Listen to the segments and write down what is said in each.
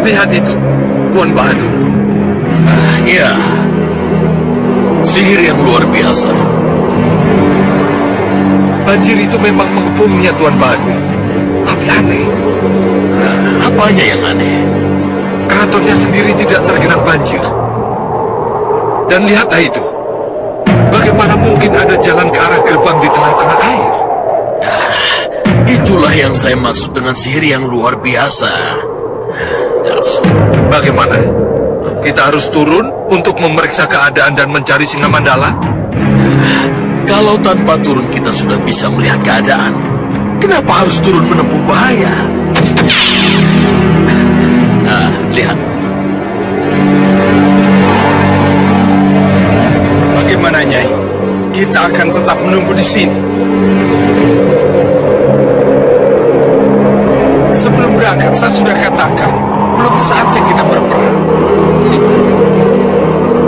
Lihat itu, Tuan Bahadur. Ya, sihir yang luar biasa. Banjir itu memang mengepungnya, Tuan Bahadur. Tapi aneh. Apanya yang aneh? Keratonnya sendiri tidak tergenang banjir. Dan lihatlah itu. Bagaimana mungkin ada jalan ke arah gerbang di tengah-tengah air? Itulah yang saya maksud dengan sihir yang luar biasa. Bagaimana? Kita harus turun untuk memeriksa keadaan dan mencari Singa Mandala? Kalau tanpa turun kita sudah bisa melihat keadaan, kenapa harus turun menempuh bahaya? Nah, lihat. Bagaimana, Nyai? Kita akan tetap menunggu di sini. Sebelum berangkat, saya sudah katakan, belum saatnya kita berperang.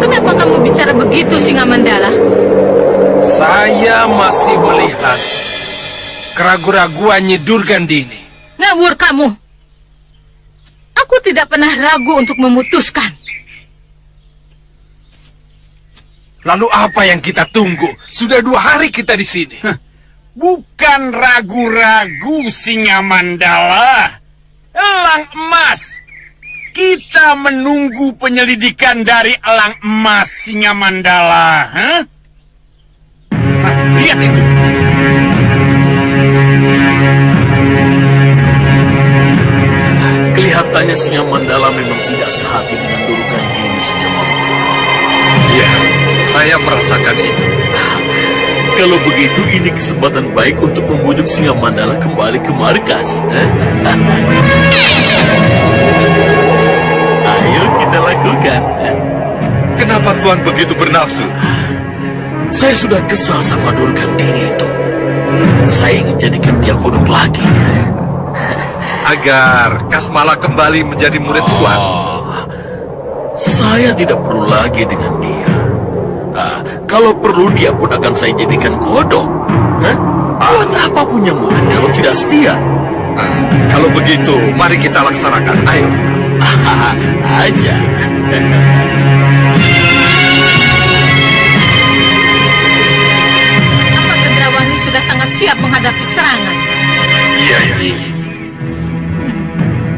Kenapa kamu bicara begitu, Singa Mandala? Saya masih melihat keraguan-raguan Nyi Durgandini. Ngawur kamu. Aku tidak pernah ragu untuk memutuskan. Lalu apa yang kita tunggu? Sudah 2 hari kita di sini. Bukan ragu-ragu, Singa Mandala. Elang emas. Kita menunggu penyelidikan dari elang emas, Singa Mandala. Nah, lihat itu. Kelihatannya Singa Mandala memang tidak sehati dengan Durgandini, Singa Maruta. Ya, saya merasakan itu. Kalau begitu, ini kesempatan baik untuk membujuk Singa Mandala kembali ke markas. Ayo kita lakukan. Kenapa Tuan begitu bernafsu? Saya sudah kesal sama Durgandini itu. Saya ingin jadikan dia kodok lagi. Agar Kasmala kembali menjadi murid Tuan. Saya tidak perlu lagi dengan dia. Kalau perlu dia pun akan saya jadikan kodok. Buat apa punya murid kalau tidak setia? Kalau begitu, mari kita laksanakan. Ayo. Aja. Apa Kendrawani sudah sangat siap menghadapi serangan? Iya.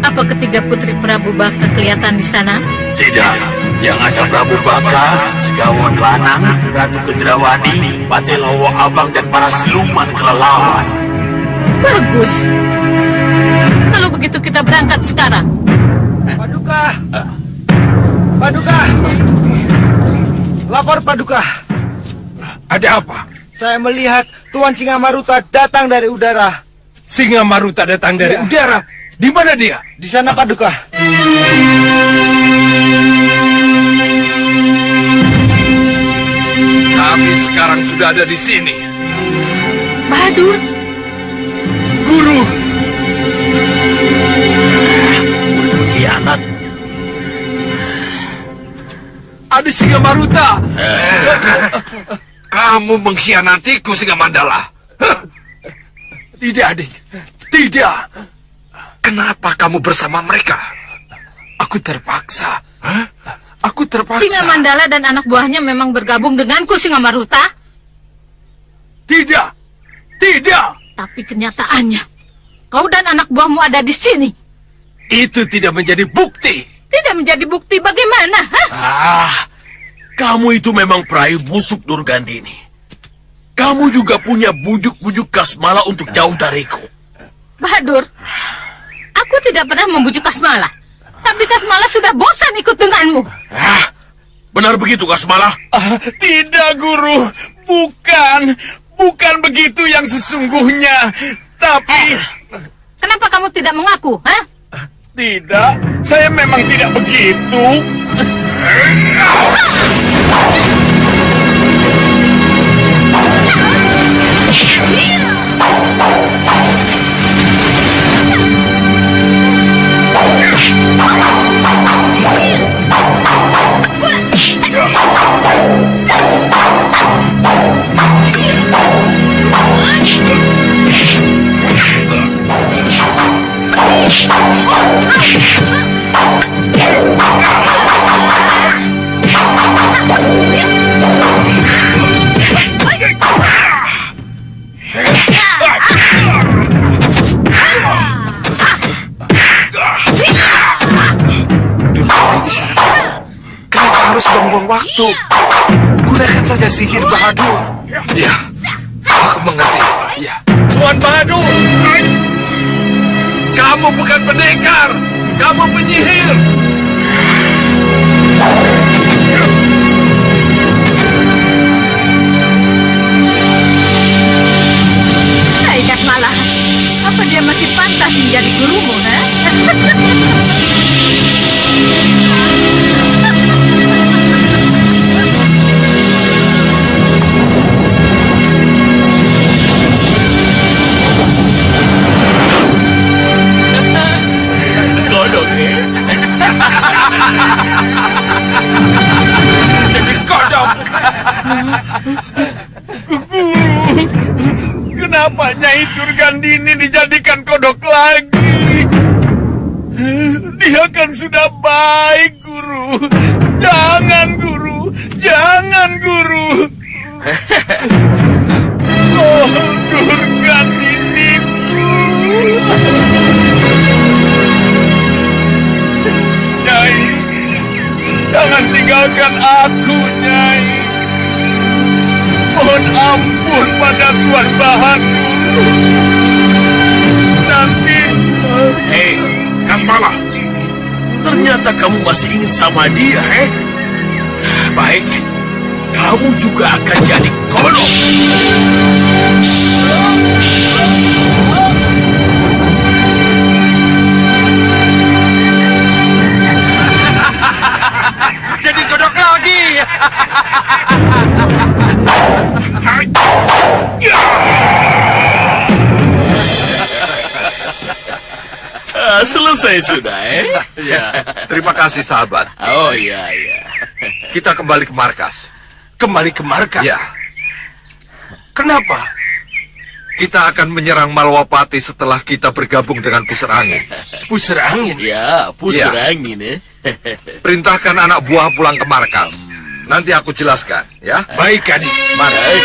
Apa ketiga putri Prabu Baka kelihatan di sana? Tidak. Yang ada Prabu Baka, Segawon Lanang, Ratu Kendrawani, Patelowo Abang, dan para siluman kelelawar. Bagus. Kalau begitu kita berangkat sekarang. Paduka! Paduka! Lapor Paduka! Ada apa? Saya melihat Tuan Singa Maruta datang dari udara. Singa Maruta datang dari udara. Di mana dia? Di sana, Paduka. Kami sekarang sudah ada di sini. Bahadur, Guru! Murid pengkhianat. Ada Singa Maruta. Kamu mengkhianatiku, Singa Mandala. Tidak, adik. Tidak. Kenapa kamu bersama mereka? Aku terpaksa. Aku terpaksa. Singa Mandala dan anak buahnya memang bergabung denganku, Singa Maruta. Tidak. Tidak. Tapi kenyataannya, kau dan anak buahmu ada di sini. Itu tidak menjadi bukti. Tidak menjadi bukti bagaimana? Kamu itu memang peraih busuk, Durgandini. kamu juga punya bujuk-bujuk Kasmala untuk jauh dariku. Bahadur, aku tidak pernah membujuk Kasmala. Tapi Kasmala sudah bosan ikut denganmu. Benar begitu, Kasmala? Tidak, Guru. Bukan begitu yang sesungguhnya. Tapi... Kenapa kamu tidak mengaku, ha? Tidak, saya memang tidak begitu. Kenapa harus buang-buang waktu? Gunakan saja sihir Bahadur. Ya, aku mengerti. Ya. Tuan Bahadur, kamu bukan pendekar, kamu penyihir. Hai Kasmala, apa dia masih pantas menjadi gurumu, ha? Kodok, Jadi kodok. Guru, kenapa Nyai Durgandini dijadikan kodok lagi? Dia kan sudah baik, Guru. Jangan, Guru. Jangan, Guru. Oh, Durgandiniku. Nyai, jangan tinggalkan aku, Nyai. Mohon ampun pada Tuan Bahadur. Nanti... Hei, Kasmala. Ternyata kamu masih ingin sama dia, Baik, kamu juga akan jadi kodok. jadi kodok lagi. Selesai sudah, Ya, terima kasih sahabat. Oh, iya. Kita kembali ke markas. Kembali ke markas? Ya, Kenapa? kita akan menyerang Malwapati setelah kita bergabung dengan Pusar Angin. Pusar angin? Ya, pusar Ya. angin, Perintahkan anak buah pulang ke markas. Nanti aku jelaskan, ya. Baik, Kadi. Mari.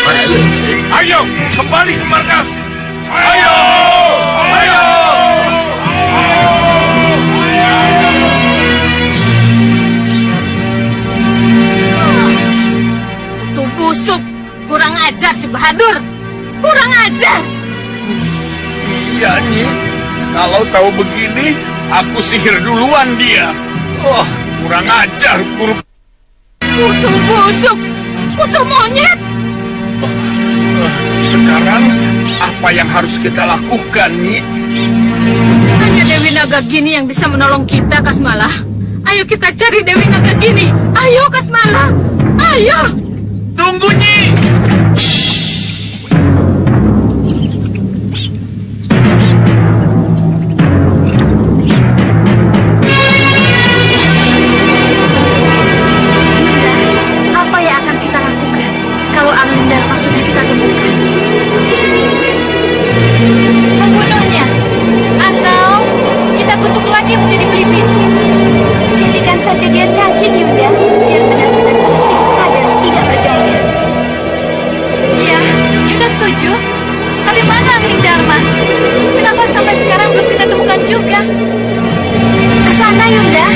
Ayo, kembali ke markas. Ayo! Ayo! Tuh busuk, kurang ajar si Bahadur. Kurang ajar. Iya, Nyi. Kalau tahu begini, aku sihir duluan dia. Oh, kurang ajar, Guru. Kutu busuk, kutu monyet. Sekarang, apa yang harus kita lakukan, Nyi? Hanya Dewi Nagagini yang bisa menolong kita, Kasmala. Ayo kita cari Dewi Nagagini. Ayo, Kasmala. Ayo. Tunggu, Nyi! Apa yang akan kita lakukan kalau Angling Dharma sudah kita temukan? Membunuhnya. Atau kita kutuk lagi menjadi pelipis. Jadikan saja dia cacing, Yunda, biar benar-benar tersiksa dan tidak berdaya. Iya, Yunda setuju. Tapi mana Angling Dharma? Kenapa sampai sekarang belum kita temukan juga? Ke sana, Yunda.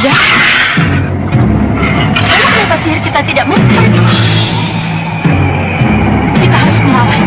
Yunda, lalu kenapa sihir kita tidak mempan? Kita harus melawan.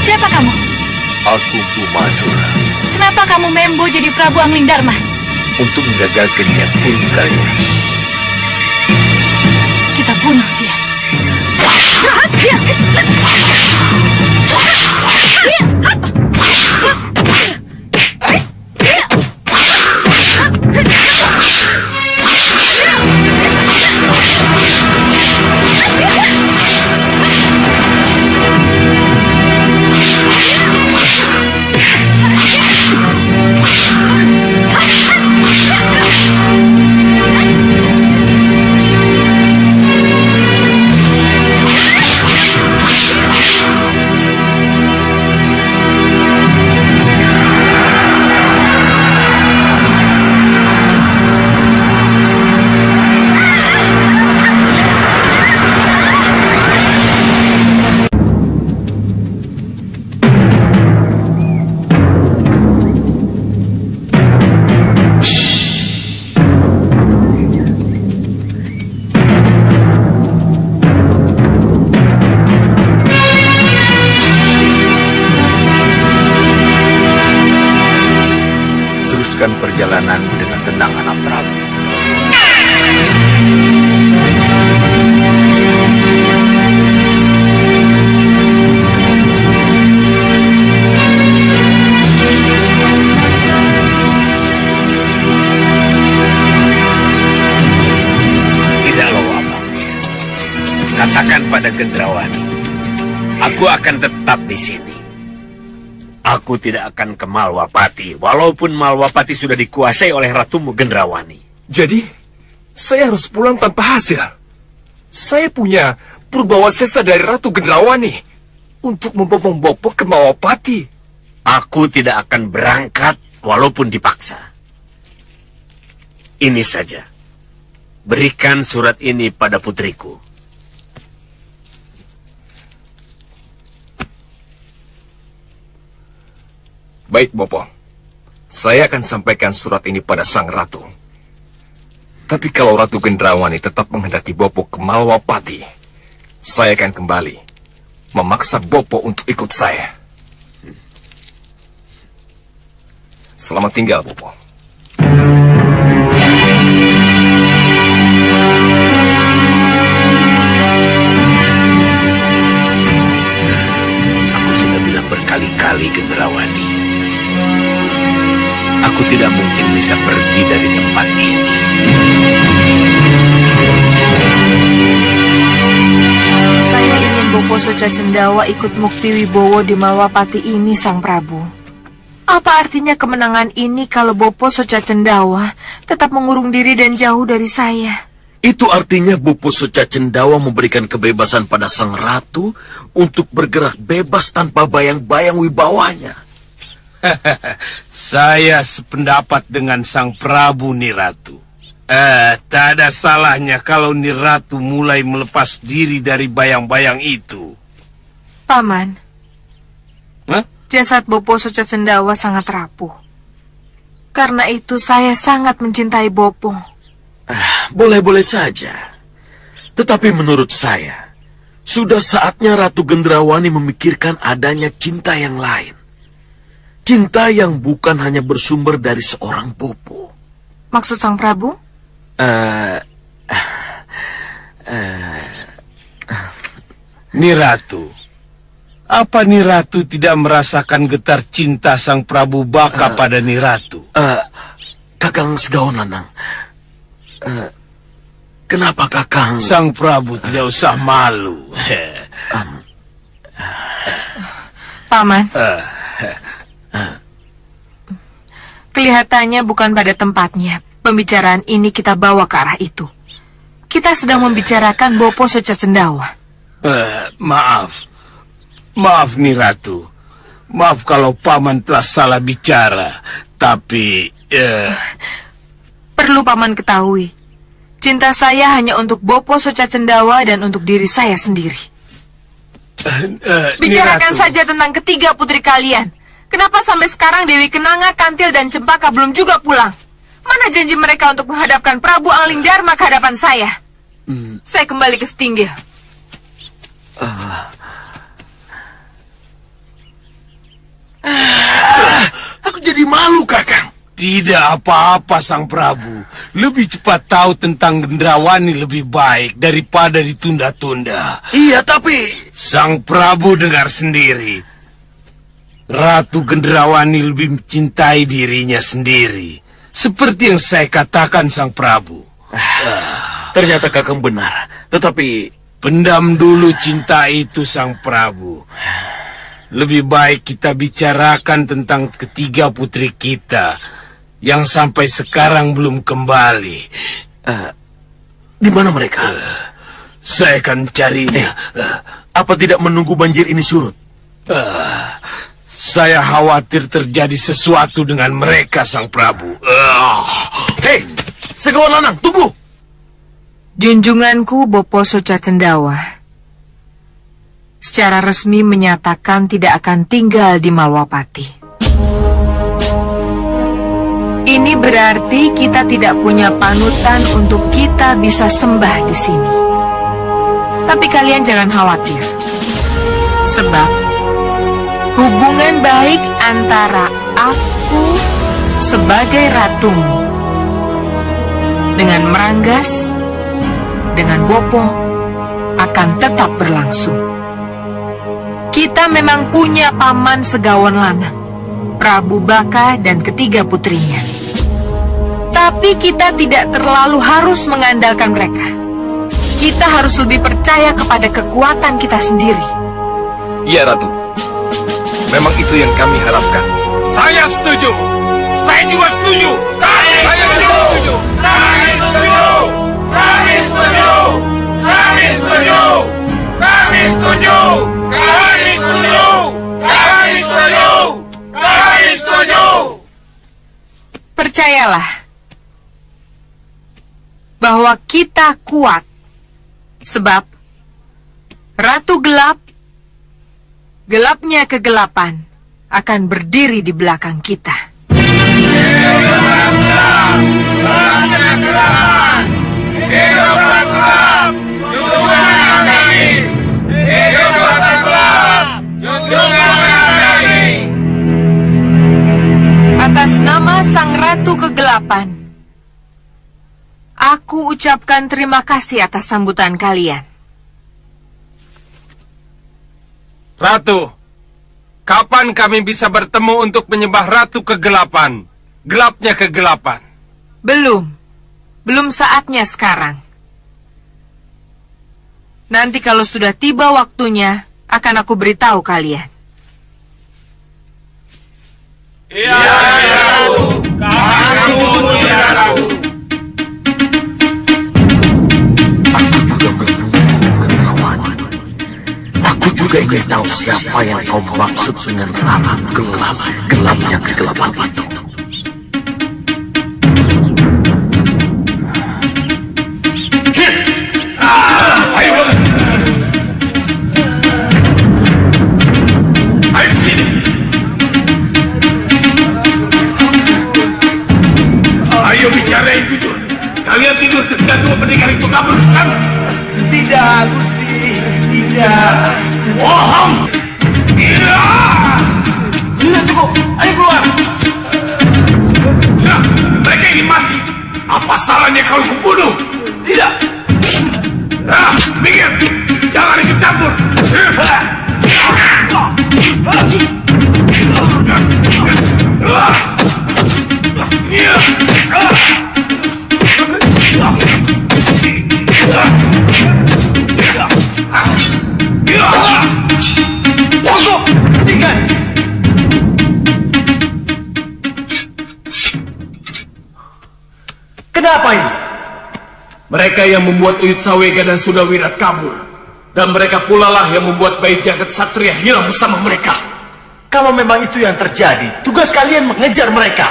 Siapa kamu? Aku Bumasura Kenapa kamu membo jadi Prabu Angling Dharma? untuk menggagalkan niat buruk kalian. Kita bunuh dia. Teruskan perjalananmu dengan tenang, anak Prabu. Tidak apa. Katakan pada Gendrawani, aku akan tetap di sini. Aku tidak akan ke Malwapati, walaupun Malwapati sudah dikuasai oleh ratumu Gendrawani. Jadi, saya harus pulang tanpa hasil. Saya punya Purbawasesa dari Ratu Gendrawani untuk membopong Bopo ke Malwapati. Aku tidak akan berangkat walaupun dipaksa. Ini saja. Berikan surat ini pada putriku. Baik, Bopo. Saya akan sampaikan surat ini pada sang ratu. Tapi kalau Ratu Gendrawani tetap menghendaki Bopo ke Malwapati, saya akan kembali memaksa Bopo untuk ikut saya. Selamat tinggal, Bopo. Aku sudah bilang berkali-kali, Gendrawani. Aku tidak mungkin bisa pergi dari tempat ini. Saya ingin Bopo Soca Cendawa ikut Mukti Wibowo di Malwapati ini, Sang Prabu. Apa artinya kemenangan ini kalau Bopo Soca Cendawa tetap mengurung diri dan jauh dari saya? Itu artinya Bopo Soca Cendawa memberikan kebebasan pada sang ratu untuk bergerak bebas tanpa bayang-bayang wibawanya. Saya sependapat dengan Sang Prabu Niratu. Tak ada salahnya kalau Niratu mulai melepas diri dari bayang-bayang itu. Paman, Hah? jasad Bopo Soca Cendawa sangat rapuh. Karena itu saya sangat mencintai Bopo. Boleh-boleh saja. Tetapi menurut saya, sudah saatnya Ratu Gendrawani memikirkan adanya cinta yang lain. Cinta yang bukan hanya bersumber dari seorang Bopo. Maksud Sang Prabu? Niratu, apa Niratu tidak merasakan getar cinta Sang Prabu Baka pada Niratu? Kakang Segaon Lanang. Kenapa Kakang? Sang Prabu tidak usah malu. Paman. Kelihatannya bukan pada tempatnya. Pembicaraan ini kita bawa ke arah itu. Kita sedang membicarakan Bopo Soca Cendawa. Maaf nih Ratu. Maaf kalau Paman telah salah bicara. Tapi Perlu Paman ketahui, cinta saya hanya untuk Bopo Soca Cendawa dan untuk diri saya sendiri. Bicarakan Ratu. saja tentang ketiga putri kalian. Kenapa sampai sekarang Dewi Kenanga, Kantil, dan Cempaka belum juga pulang? Mana janji mereka untuk menghadapkan Prabu Angling Dharma ke hadapan saya? Saya kembali ke Stinggil. Aku jadi malu, Kakang. Tidak apa-apa Sang Prabu. Lebih cepat tahu tentang Gendrawani lebih baik daripada ditunda-tunda. Iya, tapi... Sang Prabu dengar sendiri. Ratu Gendrawani lebih mencintai dirinya sendiri. Seperti yang saya katakan Sang Prabu. Ternyata Kakang benar. Tetapi... Pendam dulu cinta itu Sang Prabu. Lebih baik kita bicarakan tentang ketiga putri kita yang sampai sekarang belum kembali. Di mana mereka? Saya akan mencarinya. Apa tidak menunggu banjir ini surut? Saya khawatir terjadi sesuatu dengan mereka, Sang Prabu. Hei, Segawan Lanang, tunggu! Junjunganku Bopo Soca Cendawa secara resmi menyatakan tidak akan tinggal di Malwapati. Ini berarti kita tidak punya panutan untuk kita bisa sembah di sini. Tapi kalian jangan khawatir. Sebab hubungan baik antara aku sebagai ratumu dengan Meranggas, dengan Bopo akan tetap berlangsung. Kita memang punya paman Segawan Lanang, Prabu Baka dan ketiga putrinya. Tapi kita tidak terlalu harus mengandalkan mereka. Kita harus lebih percaya kepada kekuatan kita sendiri. Iya, Ratu. Memang itu yang kami harapkan. Saya setuju. Saya juga setuju. Saya juga setuju. Kami setuju. Kami setuju. Kami setuju. Kami setuju. Kami setuju. Kami setuju. Kami setuju. Percayalah bahwa kita kuat. Sebab Ratu Gelap, gelapnya kegelapan, akan berdiri di belakang kita. Atas nama Sang Ratu Kegelapan, aku ucapkan terima kasih atas sambutan kalian. Ratu, kapan kami bisa bertemu untuk menyembah Ratu Kegelapan? Gelapnya kegelapan. Belum saatnya sekarang. Nanti kalau sudah tiba waktunya, akan aku beritahu kalian. Iya, Ratu. Kami tunggu, ya, Ratu. Aku juga ingin tahu siapa yang kau maksud dengan ratu gelap, gelapnya kegelapan itu. Ayo di sini. Ayo bicara yang jujur. Kalian tidur ketika dua pendekar itu kabur, kan? Tidak, Gusti. Tidak. Bohong! Tidak! Sudah cukup. Ayo keluar. Ya, mereka ingin mati. Apa salahnya kalau kubunuh? Tidak. Nah, minggir! Jangan ikut campur! Pokok. Tinggal. Kenapa ini? Mereka yang membuat Uyut Sawega dan Sudawirat kabur. Dan mereka pula lah yang membuat bayi jagat Satria hilang bersama mereka. Kalau memang itu yang terjadi, tugas kalian mengejar mereka.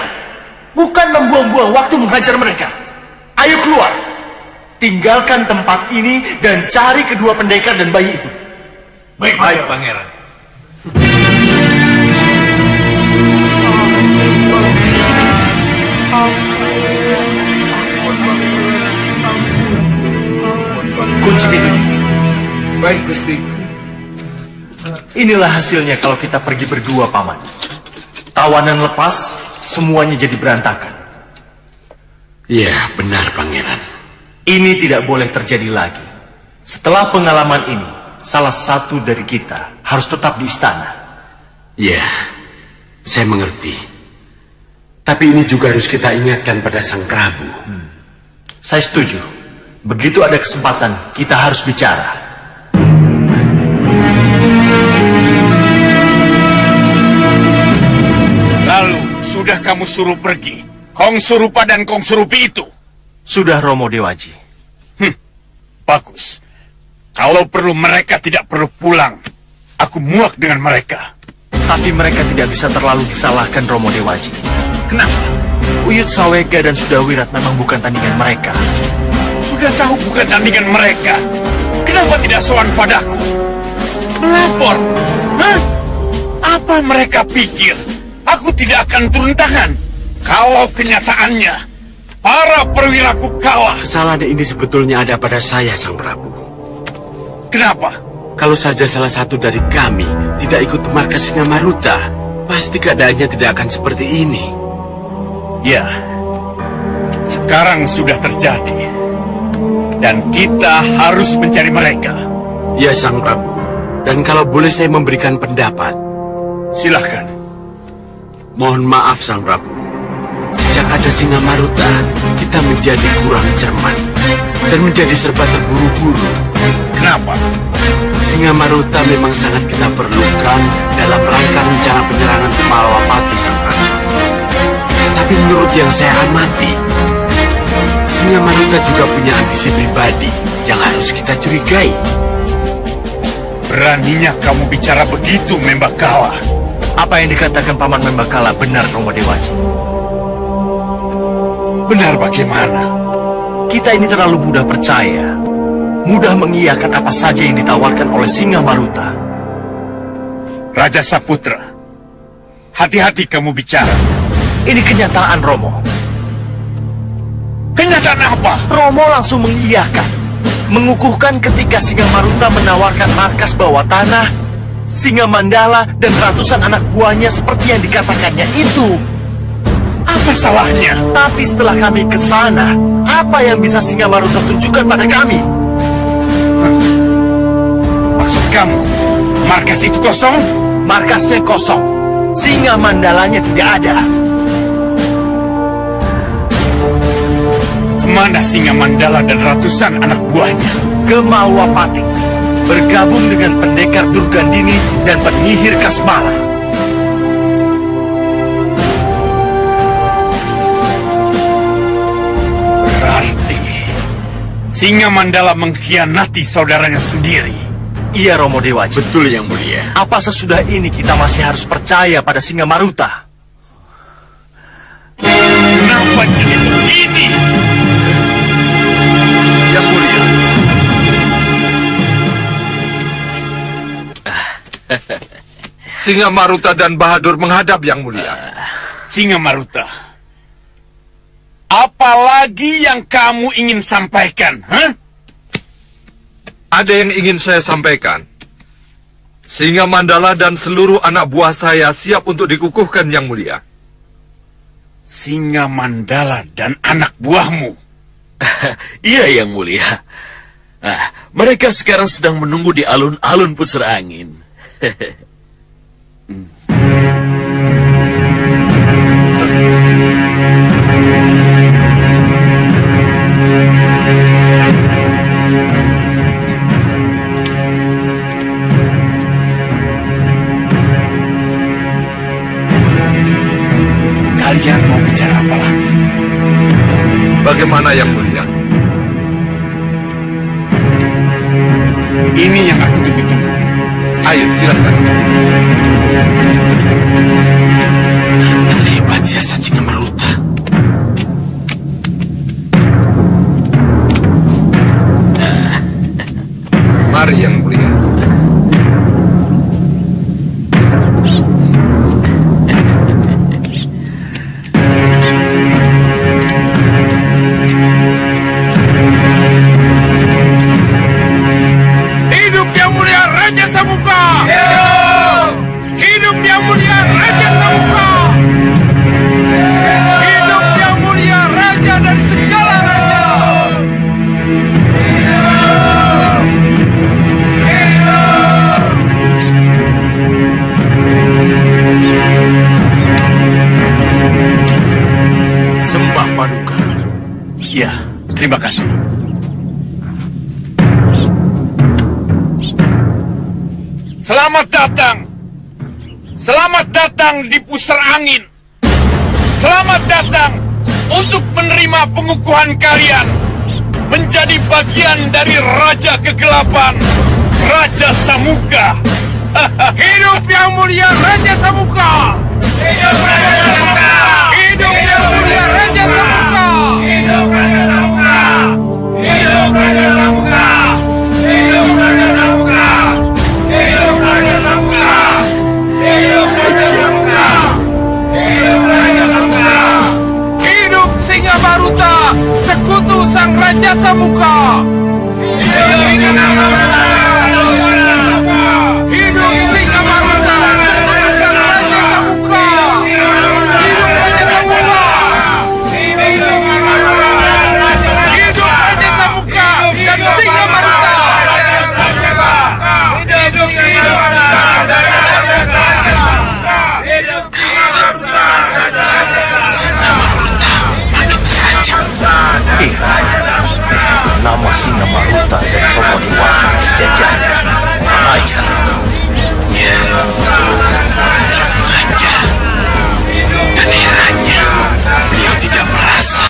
Bukan membuang-buang waktu menghajar mereka. Ayo keluar. Tinggalkan tempat ini dan cari kedua pendekar dan bayi itu. Baik, ayo pangeran. Kunci pintunya. Baik, Gusti. Inilah hasilnya kalau kita pergi berdua, Paman. Tawanan lepas, semuanya jadi berantakan. Ya, benar, Pangeran. Ini tidak boleh terjadi lagi. Setelah pengalaman ini, salah satu dari kita harus tetap di istana. Ya, saya mengerti. Tapi ini juga harus kita ingatkan pada Sang Prabu. Saya setuju. Begitu ada kesempatan, kita harus bicara. Lalu, sudah kamu suruh pergi Kong Surupa dan Kong Surupi itu? Sudah, Romo Dewaji. Bagus. Kalau perlu mereka tidak perlu pulang. Aku muak dengan mereka. Tapi mereka tidak bisa terlalu disalahkan, Romo Dewaji. Kenapa? Uyut Sawega dan Sudawirat memang bukan tandingan mereka. Sudah tahu bukan tandingan mereka. Kenapa tidak sowan padaku? Melapor? Hah? Apa mereka pikir? Aku tidak akan turun tangan. Kalau kenyataannya, para perwiraku kalah. Kesalahan ini sebetulnya ada pada saya, Sang Prabu. Kenapa? Kalau saja salah satu dari kami tidak ikut markas Singamaruta, pasti keadaannya tidak akan seperti ini. Ya, sekarang sudah terjadi. Dan kita harus mencari mereka. Ya, Sang Prabu. Dan kalau boleh saya memberikan pendapat. Silahkan. Mohon maaf, Sang Prabu. Sejak ada Singamaruta, kita menjadi kurang cermat. Dan menjadi serba terburu-buru. Kenapa? Singamaruta memang sangat kita perlukan dalam rangka rencana penyerangan ke Malawapati, Sang Prabu. Tapi menurut yang saya amati, Singamaruta juga punya ambisi pribadi yang harus kita curigai. Beraninya kamu bicara begitu, Membakala. Apa yang dikatakan Paman Membakala benar, Romo Dewaji. Benar bagaimana? Kita ini terlalu mudah percaya. Mudah mengiyakan apa saja yang ditawarkan oleh Singamaruta. Raja Saputra, hati-hati kamu bicara. Ini kenyataan, Romo. Kenyataan apa? Romo langsung mengiyakan. Mengukuhkan ketika Singamaruta menawarkan markas bawah tanah, Singa Mandala, dan ratusan anak buahnya seperti yang dikatakannya itu. Apa salahnya? Tapi setelah kami ke sana, apa yang bisa Singamaruta tunjukkan pada kami? Maksud kamu, markas itu kosong? Markasnya kosong. Singa Mandalanya tidak ada. Kemana Singa Mandala dan ratusan anak buahnya? Ke Malwapati. Bergabung dengan pendekar Durgandini dan penyihir Kasmala. Berarti Singa Mandala mengkhianati saudaranya sendiri. Iya, Romo Dewaji. Betul, Yang Mulia. Apa sesudah ini kita masih harus percaya pada Singamaruta? Kenapa jadi begini? Yang Mulia. Singamaruta dan Bahadur menghadap, Yang Mulia. Singa Maruta, apalagi yang kamu ingin sampaikan? Hah? Ada yang ingin saya sampaikan. Singa Mandala dan seluruh anak buah saya siap untuk dikukuhkan, Yang Mulia. Singa Mandala dan anak buahmu? Iya, Yang Mulia. Mereka sekarang sedang menunggu di alun-alun pusar angin. Kalian mau bicara apa lagi? Bagaimana yang mulia? Ini yang aku tunggu-tunggu. Ayo, silakan. Hebat siasat Singamharuta. Mari yang mulia. Hidup yang mulia Raja Samuka! Hidup yang mulia Raja Samuka! Hidup yang mulia Raja dari segala raja! Sembah Paduka. Ya, terima kasih. Selamat datang. Selamat datang di pusar angin. Selamat datang untuk menerima pengukuhan kalian menjadi bagian dari Raja Kegelapan, Raja Samuka. Hidup yang mulia Raja Samuka. Hidup Raja Samuka. Hidup yang mulia Raja Samuka. Hidup Raja Samuka. Hidup Raja Samuka. Hidup Raja Samuka. Hidup Raja Samuka. Hidup Raja Samuka. Hidup Raja Samuka. Hidup Singamharuta, sekutu sang Raja Samuka. Hidup Singamharuta. Hidup Singamharuta, sekutu sang Raja Samuka. Hidup Raja Samuka. Hidup Raja Samuka dan Singamharuta. Nama Singamharuta dan tokoh diwakili sejajar. Ajar. Ya, ajar. Dan herannya, beliau tidak merasa.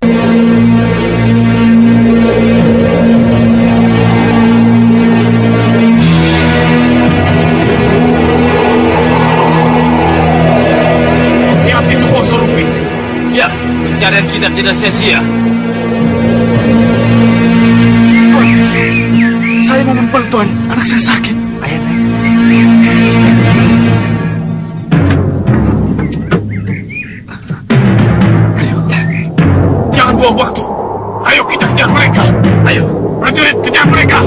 Lihat itu Boso Rupi. Ya, pencarian kita tidak sia-sia. Tuan, saya mau membantu Tuan. Anak saya sakit. Ayo, naik. Ayo. Jangan buang waktu. Ayo kita kejar mereka. Ayo, prajurit kejar mereka.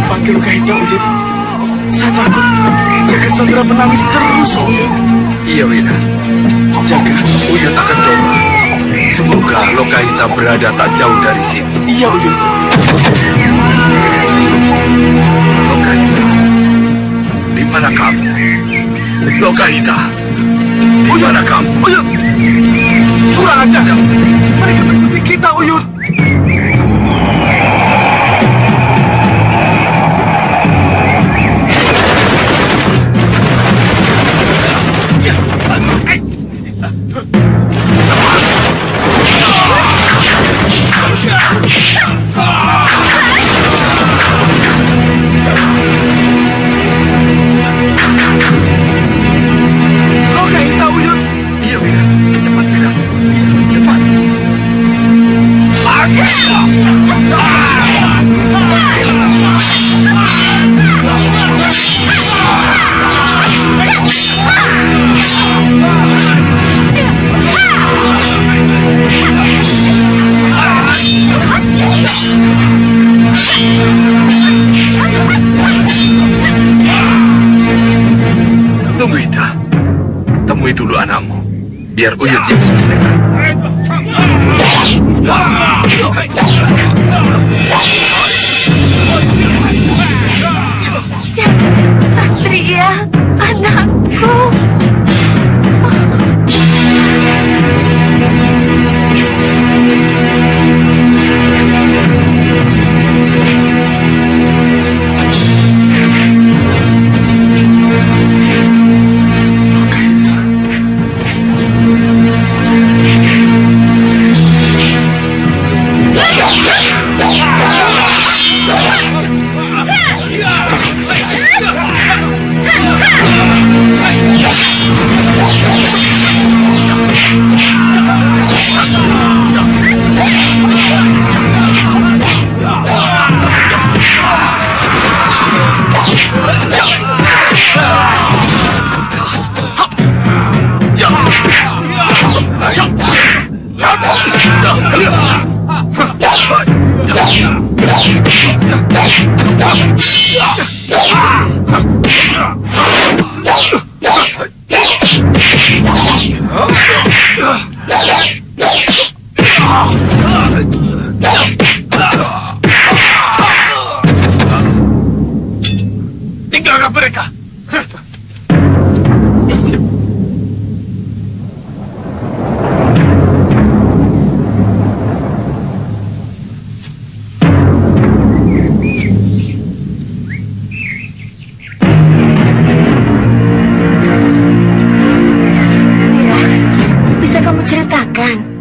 Panggil Kahitna, Uyut. Saya takut Jaga Sandra menangis terus, Uyut. Iya, Wina. Jaga. Uyut akan coba. Semoga Lokahita berada tak jauh dari sini. Iya, Uyut. Lokahita, di mana kamu? Lokahita, di mana kamu? Uyut. Kurang ajar. Mereka mengikuti kita, Uyut. Lokahita, Uyut. Iya, Wira. Cepat, Wira. Cepat. Tunggu, Ida. Temui dulu anakmu. Biar Uyut yang selesaikan. Satria, anakku.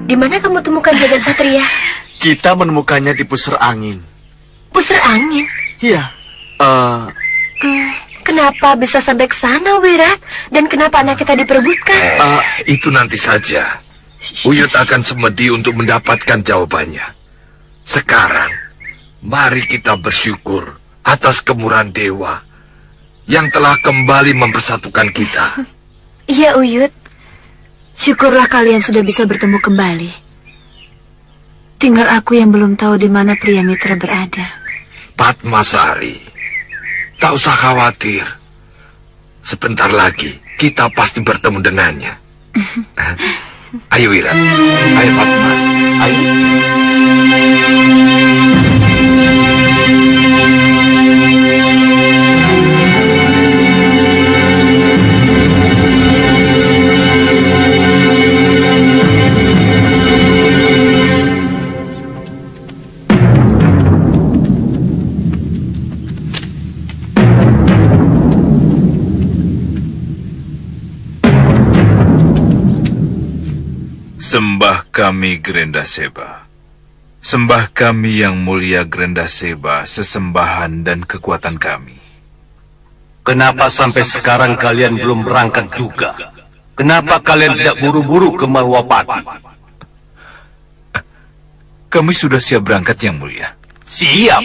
Di mana kamu temukan jagat satria? Kita menemukannya di pusar angin. Pusar angin? Iya. Kenapa bisa sampai ke sana, Wirat? Dan kenapa anak kita diperebutkan? Itu nanti saja. Uyut akan semedi untuk mendapatkan jawabannya. Sekarang, mari kita bersyukur atas kemurahan dewa yang telah kembali mempersatukan kita. Iya, Uyut. Syukurlah kalian sudah bisa bertemu kembali. Tinggal aku yang belum tahu di mana pria mitra berada. Padmasari, tak usah khawatir. Sebentar lagi kita pasti bertemu dengannya. Ayo Wirat, ayo Padma, ayo. Sembah kami Grendaseba. Sembah kami yang mulia Grendaseba, sesembahan dan kekuatan kami. Kenapa sampai sekarang kalian belum berangkat juga? Kenapa kalian tidak buru-buru ke Malwapati? Kami sudah siap berangkat yang mulia. Siap.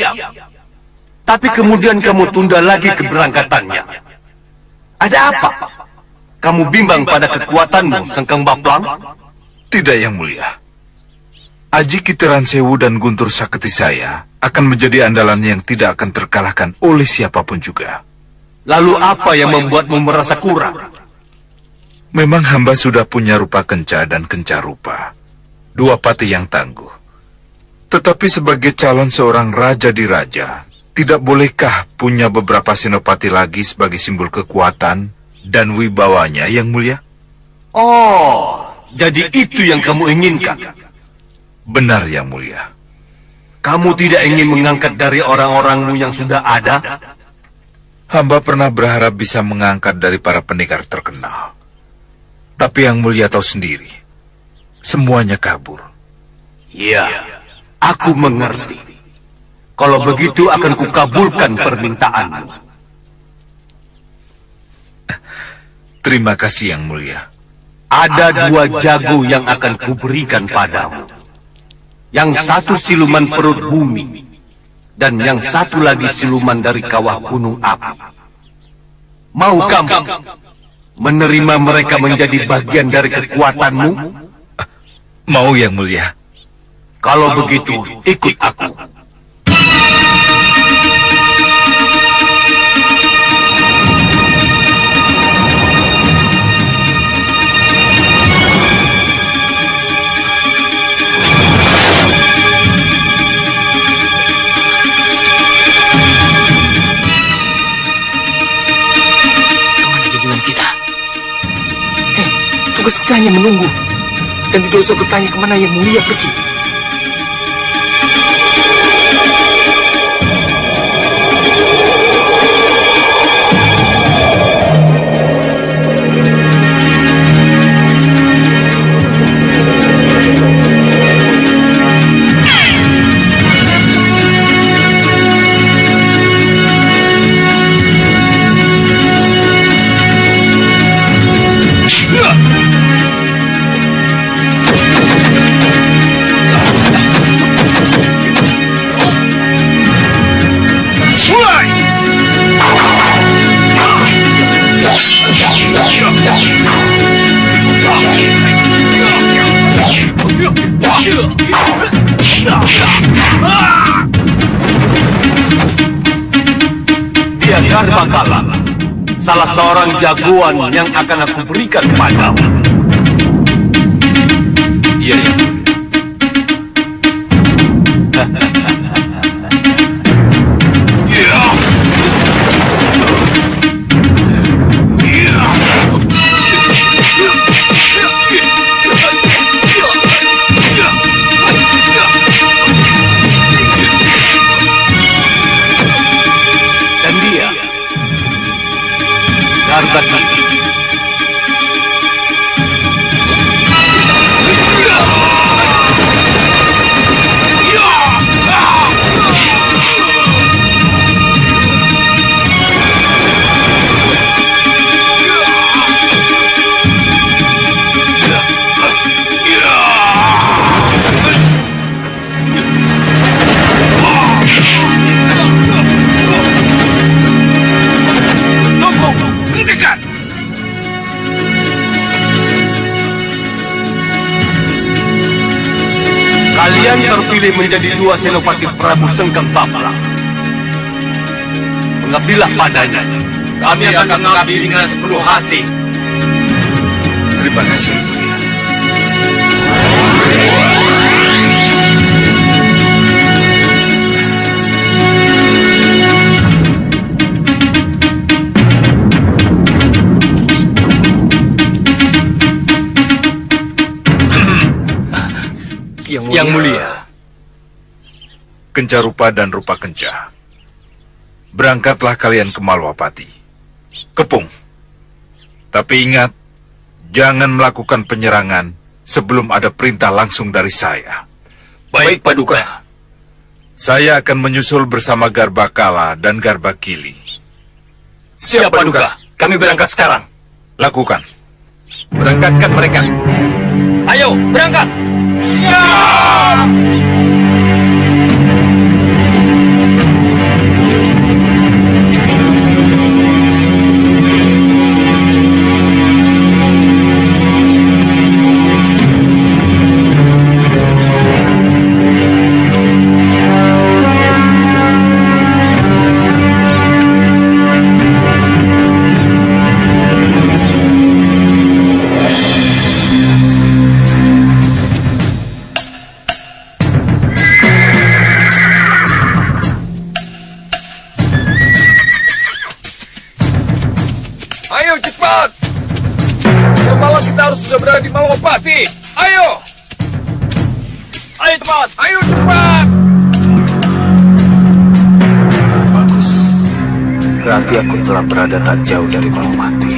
Tapi kemudian kamu tunda lagi keberangkatannya. Ada apa? Kamu bimbang pada kekuatanmu, Sengkang Baplang? Tidak yang mulia. Aji Kitiran Sewu dan Guntur Saketi saya akan menjadi andalan yang tidak akan terkalahkan oleh siapapun juga. Lalu apa yang membuatmu merasa kurang? Memang hamba sudah punya rupa kenca dan kenca rupa. Dua pati yang tangguh. Tetapi sebagai calon seorang raja di raja, tidak bolehkah punya beberapa senopati lagi sebagai simbol kekuatan dan wibawanya yang mulia? Oh, jadi itu yang kamu inginkan? Benar yang mulia. Kamu tidak ingin mengangkat dari orang-orangmu yang sudah ada? Hamba pernah berharap bisa mengangkat dari para pendekar terkenal. Tapi yang mulia tahu sendiri, semuanya kabur. Iya, aku mengerti. Kalau begitu akan kukabulkan permintaanmu. Terima kasih yang mulia. Ada dua jago yang akan kuberikan padamu. Yang satu siluman perut bumi, dan yang satu lagi siluman dari kawah gunung api. Mau kamu menerima mereka menjadi bagian dari kekuatanmu? Mau yang mulia. Kalau begitu, ikut aku. Tugas kita hanya menunggu. Dan tidak usah bertanya kemana yang mulia pergi. Dia Garbakala, salah seorang jagoan yang akan aku berikan padamu. Iya, iya. Dan dia, Garbakala. Kalian terpilih menjadi dua senopati Prabu Sengkang Baprak. Mengabdilah padanya. Kami akan mengabdi dengan sepenuh hati. Terima kasih, Yang Mulia. Yang Mulia. Kencarupa dan Rupa Kenca, berangkatlah kalian ke Malwapati. Kepung. Tapi ingat, jangan melakukan penyerangan sebelum ada perintah langsung dari saya. Baik, Paduka. Saya akan menyusul bersama Garbakala dan Garbakili. Siap, Paduka. Kami berangkat sekarang. Lakukan. Berangkatkan mereka. Ayo, berangkat. Ayo cepat. Semalam kita harus sudah berada di Malwapati. Ayo. Ayo cepat. Ayo cepat. Bagus. Berarti aku telah berada tak jauh dari Malwapati.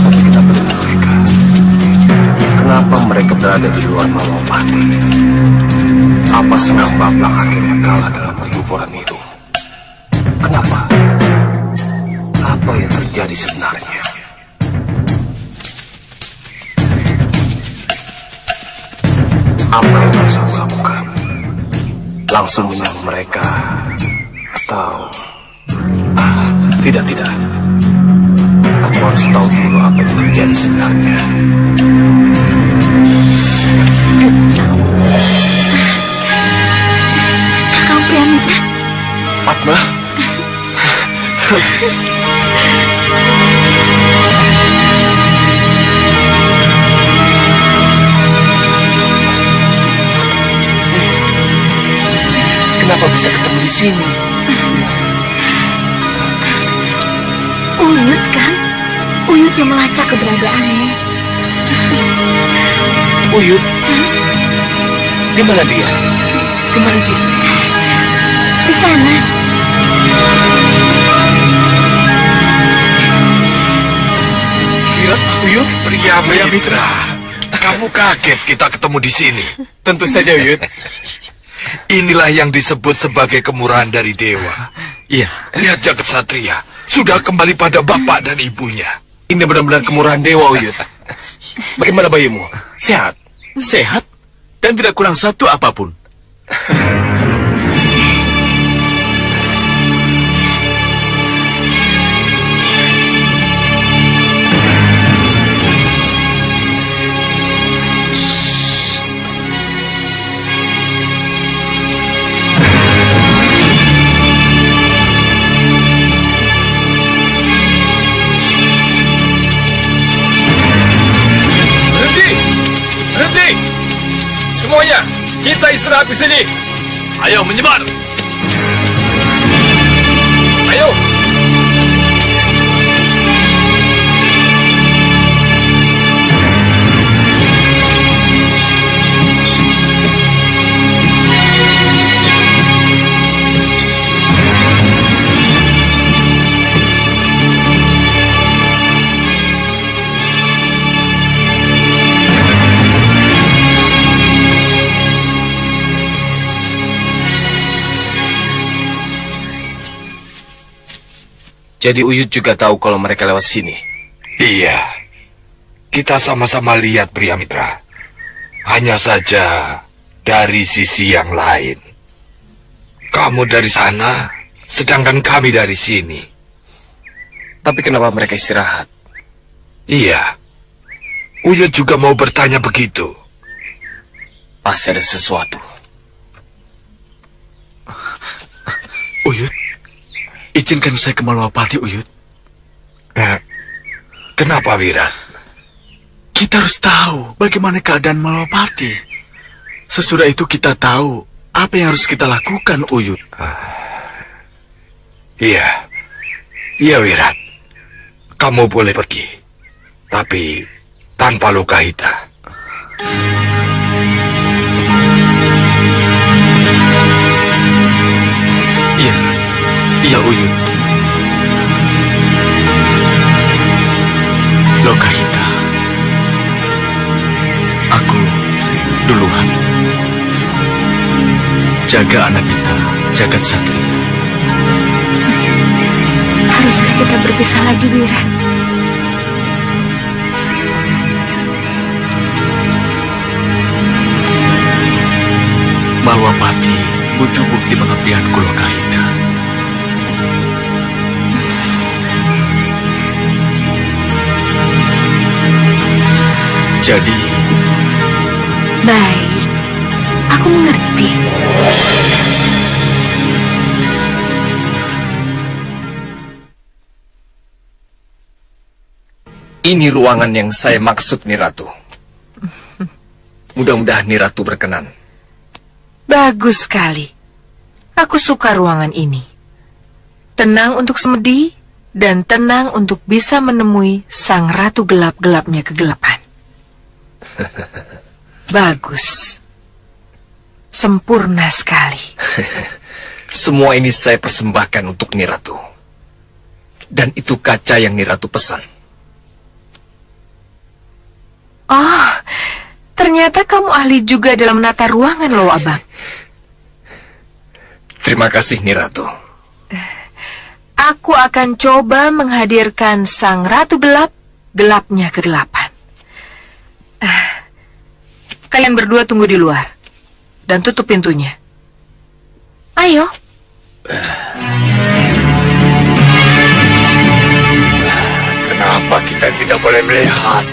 Tapi kita bertemu mereka. Kenapa mereka berada di luar Malwapati? Apa Sengkang Baprak akhirnya kalah dalam pertempuran itu? Kenapa? Apa yang terjadi sebenarnya? Apa yang harus aku lakukan? Langsung menyerang mereka? Atau... tidak. Aku harus tahu dulu apa yang terjadi sebenarnya. Kau Priamitra? Padma? Kenapa bisa ketemu di sini? Uyut kan? Uyut yang melacak keberadaanmu. Uyut? Di mana dia? Di mana dia? Di sana. Uyut? Priamitra, kamu kaget kita ketemu di sini. Tentu saja, Uyut. Inilah yang disebut sebagai kemurahan dari dewa. Iya. Lihat jagat satria, sudah kembali pada bapak dan ibunya. Ini benar-benar kemurahan dewa, Uyut. Bagaimana bayimu? Sehat? Sehat dan tidak kurang satu apapun. Berhenti! Semuanya, kita istirahat di sini. Ayo menyebar. Ayo. Jadi Uyut juga tahu kalau mereka lewat sini. Iya, kita sama-sama lihat Priamitra. Hanya saja dari sisi yang lain. Kamu dari sana, sedangkan kami dari sini. Tapi kenapa mereka istirahat? Iya, Uyut juga mau bertanya begitu. Pasti ada sesuatu. Uyut, izinkan saya ke Malwapati, Uyut. Kenapa, Wirat? Kita harus tahu bagaimana keadaan Malwapati. Sesudah itu kita tahu apa yang harus kita lakukan, Uyut. Iya. Iya, Wirat. Kamu boleh pergi. Tapi tanpa Lokahita. Iya, iya, Uyut. Lokahita. Aku duluan. Jaga anak kita, Jagat Satria. Haruskah kita berpisah lagi, Wirat? Malwapati butuh bukti pengabdianku, Lokahita. Jadi, Baik, aku mengerti. Ini ruangan yang saya maksud, Niratu. Mudah-mudahan Niratu berkenan. Bagus sekali. Aku suka ruangan ini. Tenang untuk semedi dan tenang untuk bisa menemui sang ratu gelap-gelapnya kegelapan. Bagus. Sempurna sekali. Semua ini saya persembahkan untuk Niratu. Dan itu kaca yang Niratu pesan. Oh, ternyata kamu ahli juga dalam menata ruangan loh, Abang. Terima kasih, Niratu. Aku akan coba menghadirkan sang ratu gelap, gelapnya kegelapan. Kalian berdua tunggu di luar dan tutup pintunya. Ayo. Kenapa kita tidak boleh melihat?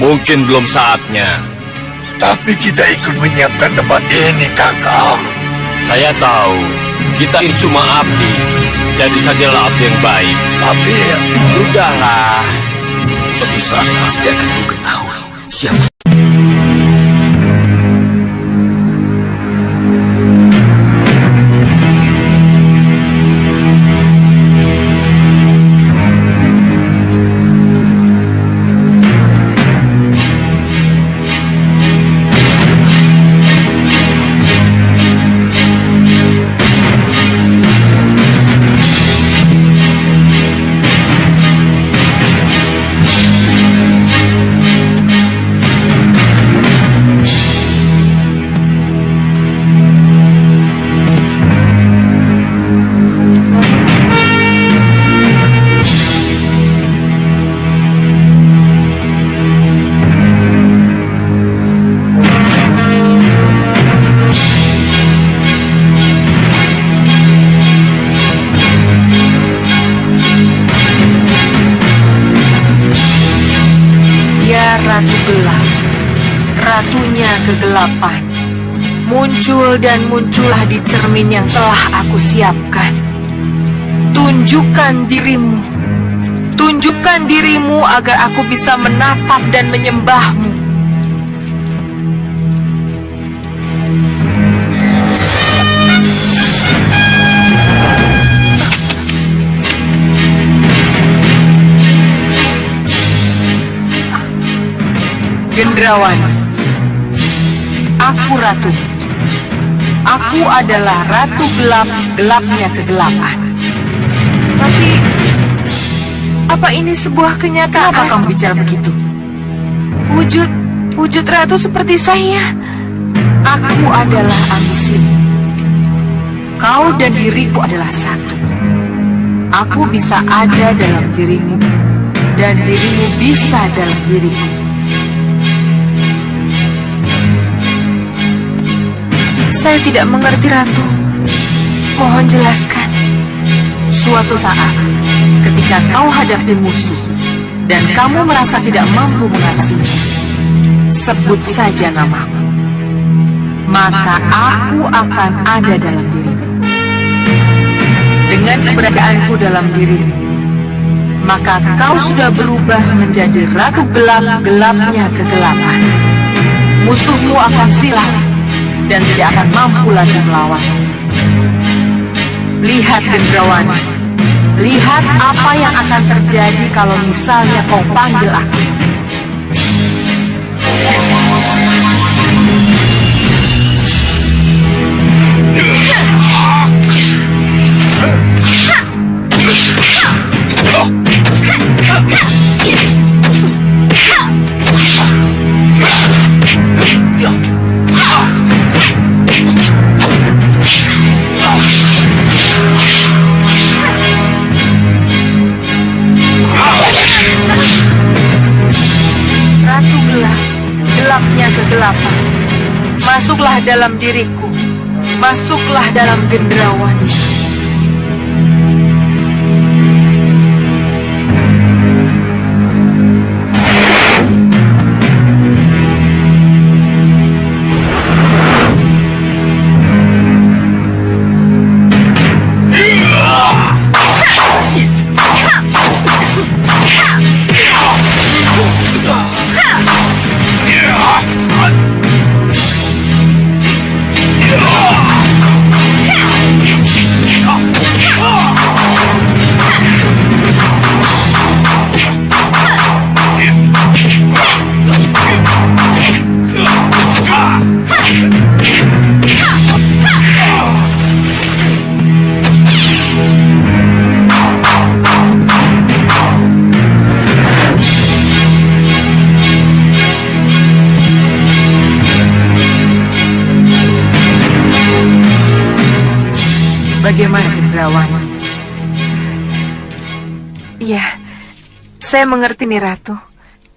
Mungkin belum saatnya. Tapi kita ikut menyiapkan tempat ini, Kakak. Saya tahu, kita ini cuma abdi. Jadi sajalah abdi yang baik. Tapi Sudahlah. suatu saat pasti akan ku ketahui siapa. Ratu gelap, ratunya kegelapan, muncul dan muncullah di cermin yang telah aku siapkan. Tunjukkan dirimu agar aku bisa menatap dan menyembahmu. Gendrawani, aku ratu. Aku adalah ratu gelap, gelapnya kegelapan. Tapi, apa ini sebuah kenyataan? Kenapa kamu bicara begitu? Wujud ratu seperti saya. Aku adalah ambisimu. Kau dan diriku adalah satu. Aku bisa ada dalam dirimu, dan dirimu bisa dalam diriku. Saya tidak mengerti, Ratu. Mohon jelaskan. Suatu saat, ketika kau hadapi musuh, dan kamu merasa tidak mampu mengatasinya, sebut saja namaku. maka aku akan ada dalam dirimu. Dengan keberadaanku dalam dirimu, maka kau sudah berubah menjadi ratu gelap-gelapnya kegelapan. Musuhmu akan silang dan tidak akan mampu lagi melawan. Lihat Gendrawani, lihat apa yang akan terjadi kalau misalnya kau panggil aku. Ratu gelap, gelapnya kegelapan. Masuklah dalam diriku, masuklah dalam Gendrawani. Bagaimana Gendrawani? Iya, saya mengerti nih Ratu.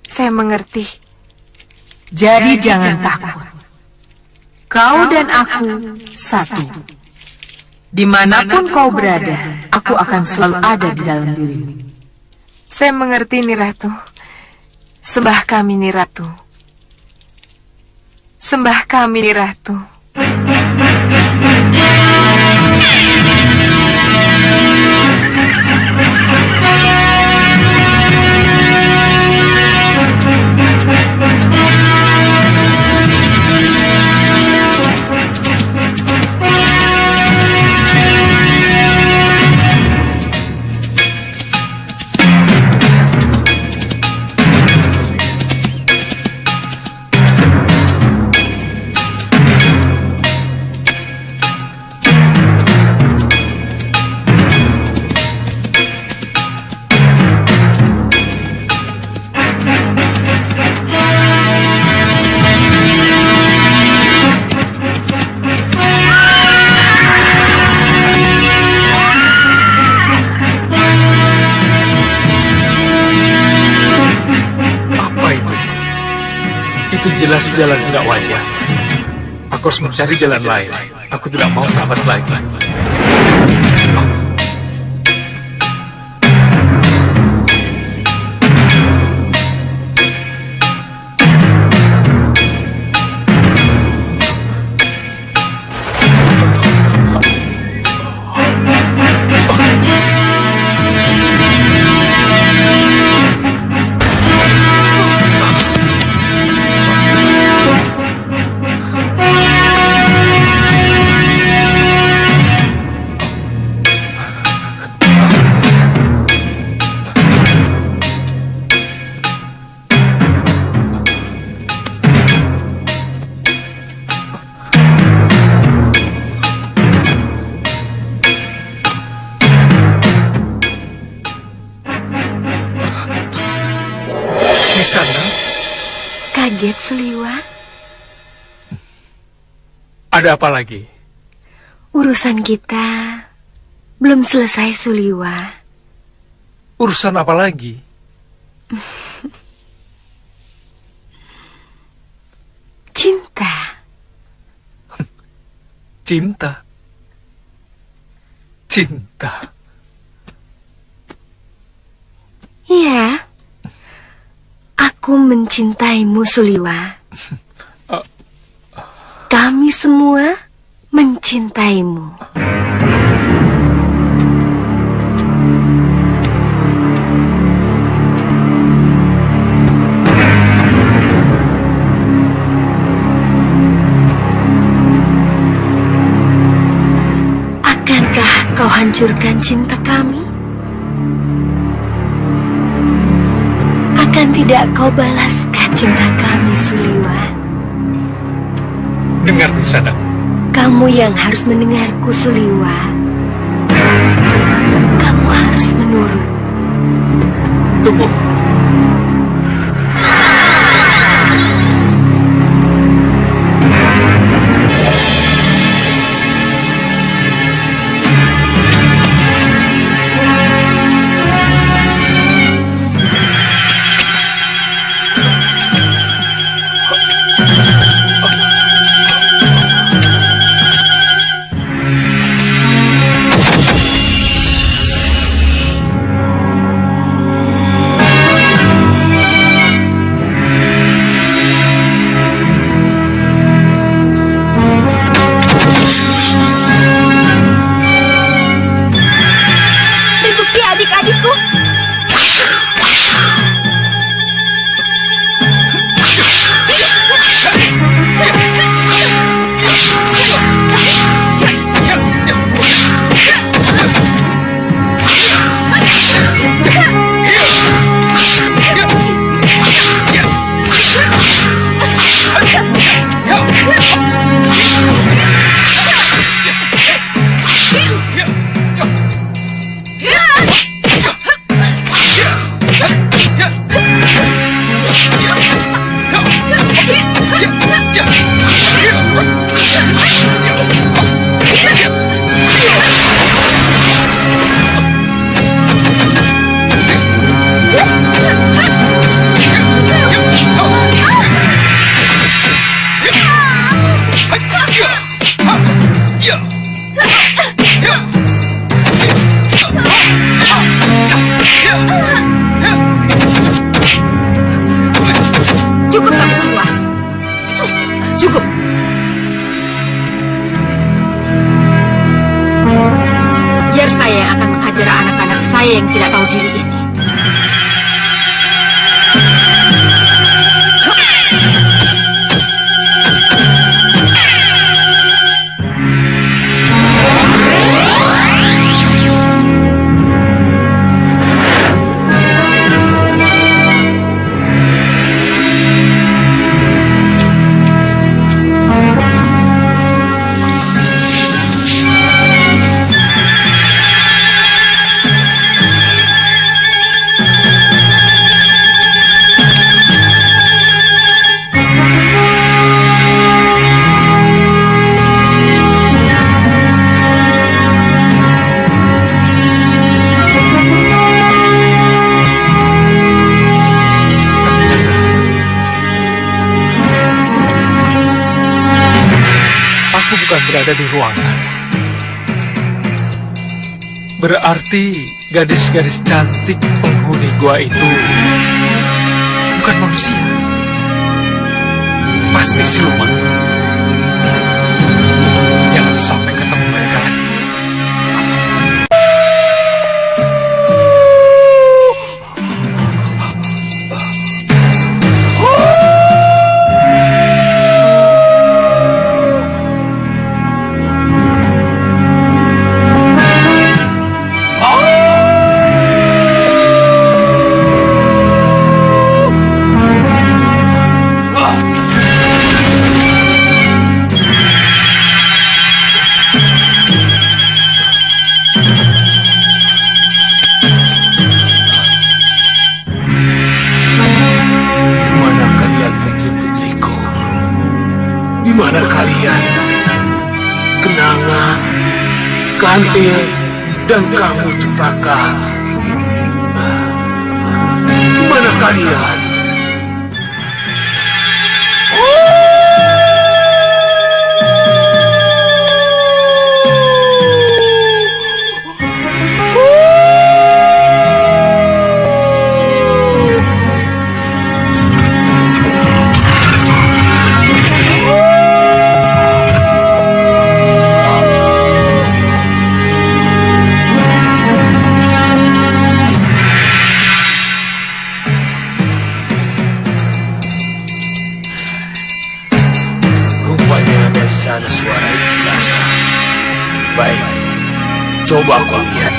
Saya mengerti. Jadi jangan takut. Kau dan aku satu. Dimanapun kau berada, aku akan selalu ada di dalam dirimu. Saya mengerti nih Ratu. Sembah kami nih Ratu. Sembah kami nih Ratu. Jelas jalan tidak wajar. Aku harus mencari jalan lain. Aku tidak mau tamat lagi. Kaget Suliwa. Ada apa lagi? Urusan kita belum selesai Suliwa. Urusan apa lagi? Cinta. Cinta. Cinta. Iya. Aku mencintaimu Suliwa. Kami semua mencintaimu. Akankah kau hancurkan cinta kami? Akan tidak kau balaskah cinta kami, Suliwa? Dengar Nisana. Kamu yang harus mendengarku, Suliwa. Kamu harus menurut. Tunggu. Gusti adik-adikku. Cukup kamu semua. Cukup. Biar saya yang akan menghajar anak-anak saya yang tidak tahu diri ini. Aku bukan berada di ruangan. Berarti gadis-gadis cantik penghuni gua itu bukan manusia. Pasti siluman. Jangan sampai ketemu mereka lagi. Di mana kalian? Kenanga, Kantil, dan kamu Cempaka. Di mana kalian? Coba kau lihat.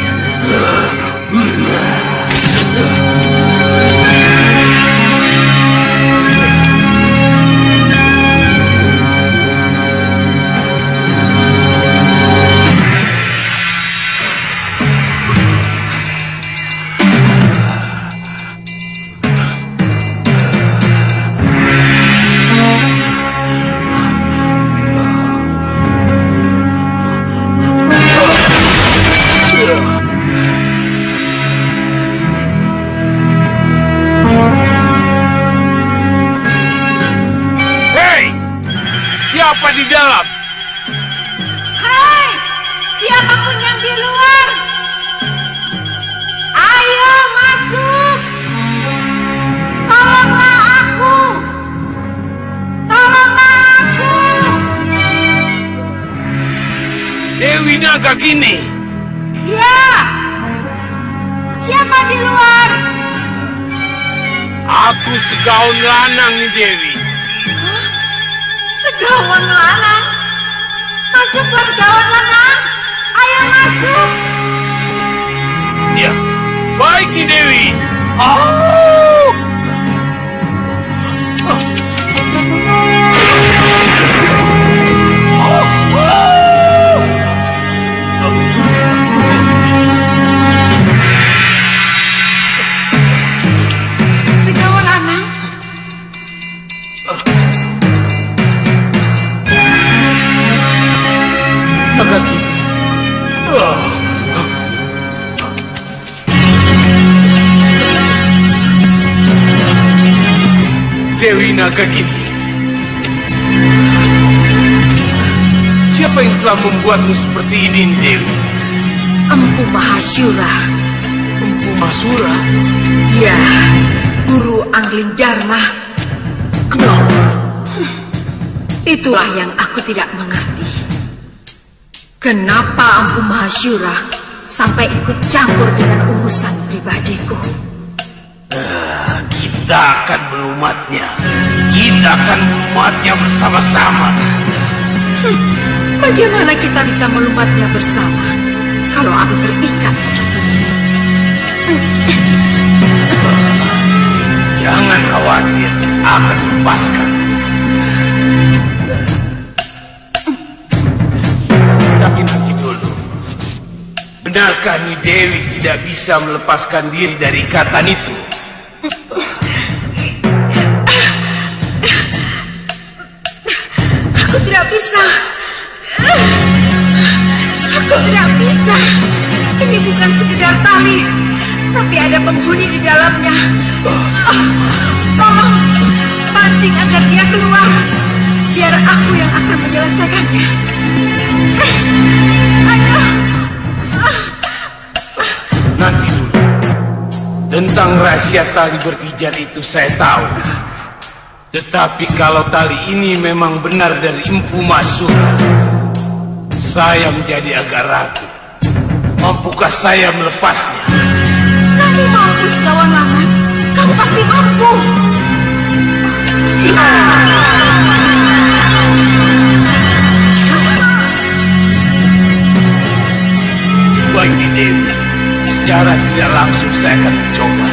Siapa di dalam? Hai, siapapun yang di luar, ayo masuk. Tolonglah aku. Tolonglah aku. Dewi Nagagini. Ya, siapa di luar? Aku segaun lanang nih Dewi. Segawan lanang. Masuklah segawan lanang. Ayo masuk. Ya, baik nih Dewi. Segawan lanang. Dewi Nagagini. Siapa yang telah membuatmu seperti ini, Dewi? Empu Mahasyura. Empu Masura? Ya, Guru Angling Dharma. Kenapa? Itulah yang aku tidak mengerti. Kenapa Empu Mahasyura sampai ikut campur dengan urusan pribadiku? Kita akan melumatnya. Kita akan melumatnya bersama-sama. Bagaimana kita bisa melumatnya bersama kalau aku terikat seperti ini? Jangan khawatir, akan lepaskan. Tapi nanti dulu. Benarkah Nyi Dewi tidak bisa melepaskan diri dari ikatan itu? Aku tidak bisa. Aku tidak bisa. Ini bukan sekedar tali, tapi ada penghuni di dalamnya. Tolong pancing agar dia keluar. Biar aku yang akan menyelesaikannya. Ayo. Nanti dulu. Tentang rahasia tali berpijar itu saya tahu. Tetapi kalau tali ini memang benar dari Empu Masura, saya menjadi agak ragu. Mampukah saya melepasnya? Kamu mampu, sekawan lanang. Kamu pasti mampu. Baik Dewi, secara tidak langsung saya akan mencoba.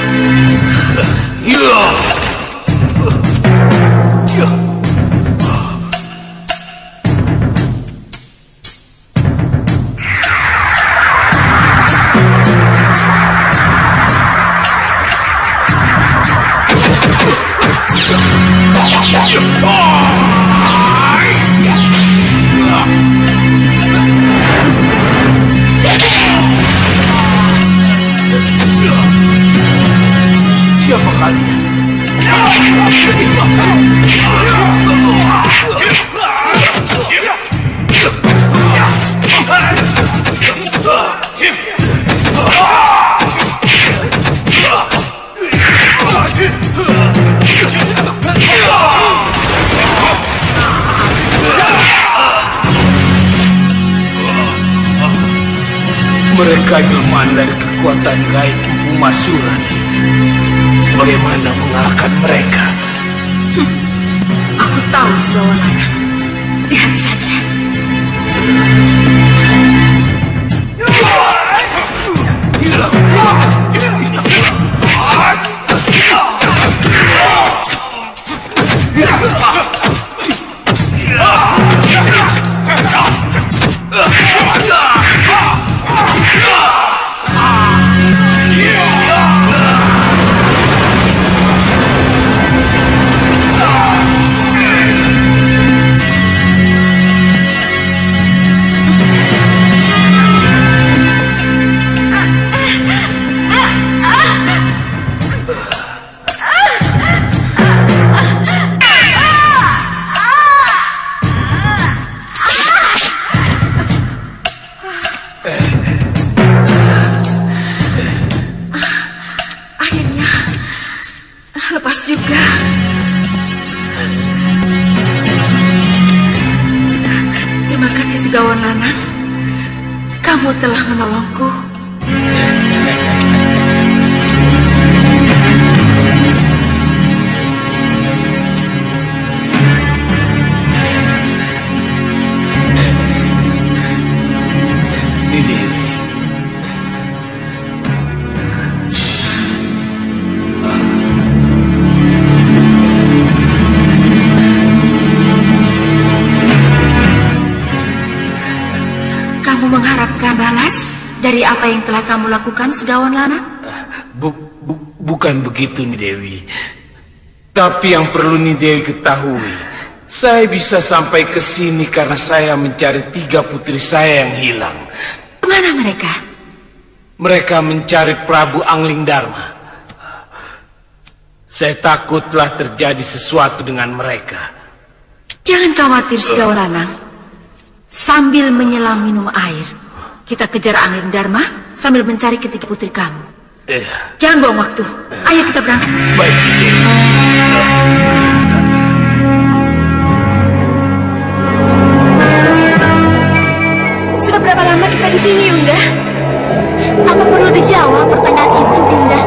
Siapa kalian? Mereka jelmaan dari kekuatan gaib Empu Masura. Bagaimana mengalahkan mereka? Aku tahu, sekawan lanang. Lihat saja. Lepas juga. Terima kasih Segawan Lanang. Kamu telah menolongku. Mengharapkan balas dari apa yang telah kamu lakukan, Segawan Lanang? Bukan begitu, Ni Dewi. Tapi yang perlu Ni Dewi ketahui, saya bisa sampai ke sini karena saya mencari 3 putri saya yang hilang. Kemana mereka? Mereka mencari Prabu Angling Dharma. Saya takut telah terjadi sesuatu dengan mereka. Jangan khawatir, Segawan Lanang. Sambil menyelam minum air, kita kejar Angling Dharma sambil mencari ketiga putri kamu. Jangan buang waktu. Ayo kita berangkat. Baik. Sudah berapa lama kita di sini, Yunda? Apa perlu dijawab pertanyaan itu, Dinda?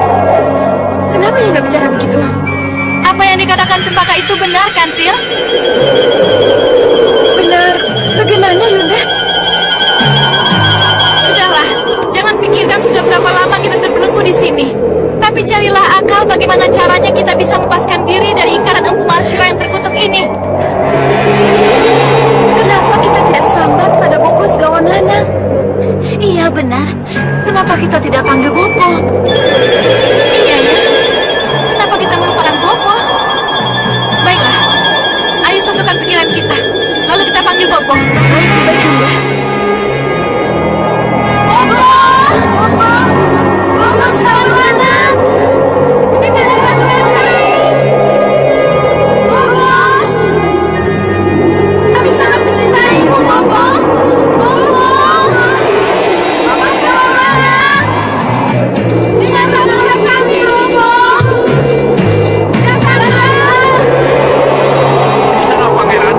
Kenapa Yunda bicara begitu? Apa yang dikatakan Cempaka itu benar, Kantil? Benar. Bagaimana, Yunda? Sudahlah, jangan pikirkan sudah berapa lama kita terbelenggu di sini. Tapi carilah akal bagaimana caranya kita bisa melepaskan diri dari ikatan Empu Masyura yang terkutuk ini. Kenapa kita tidak sambat pada Bopo Segawan Lanang? Iya, benar. Kenapa kita tidak panggil Bopo? Iya ya. Kenapa kita melupakan Bopo? Baiklah, ayo satukan pikiran kita. Lalu kita panggil Bopo. Baik, Yunda. Bopo! Bopo! Bopo Segawan Lanang! Dengarlah suara kami! Bopo! Kami sangat mencintaimu, Bopo! Bopo! Bopo Segawan Lanang! Dengarlah suara kami, Bopo! Katakanlah! Di sana, Pangeran.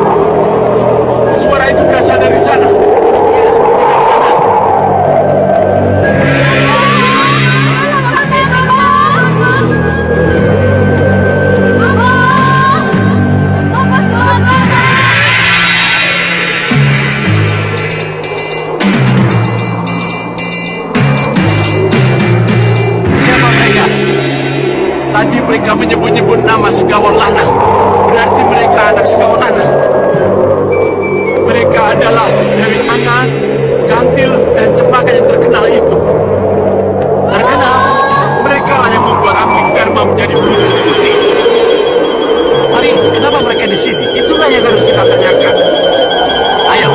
Suara itu berasal dari sana. Siapa mereka? Tadi mereka menyebut-nyebut nama Segawan Lanang. Berarti mereka anak Segawan Lanang. Mereka adalah Dewi Angan, Kantil, dan Cempaka yang terkenal itu. Terkenal? Mereka lah yang membuat Angling Dharma menjadi buncit putih. Mari, kenapa mereka di sini? Itulah yang harus kita tanyakan. Ayo.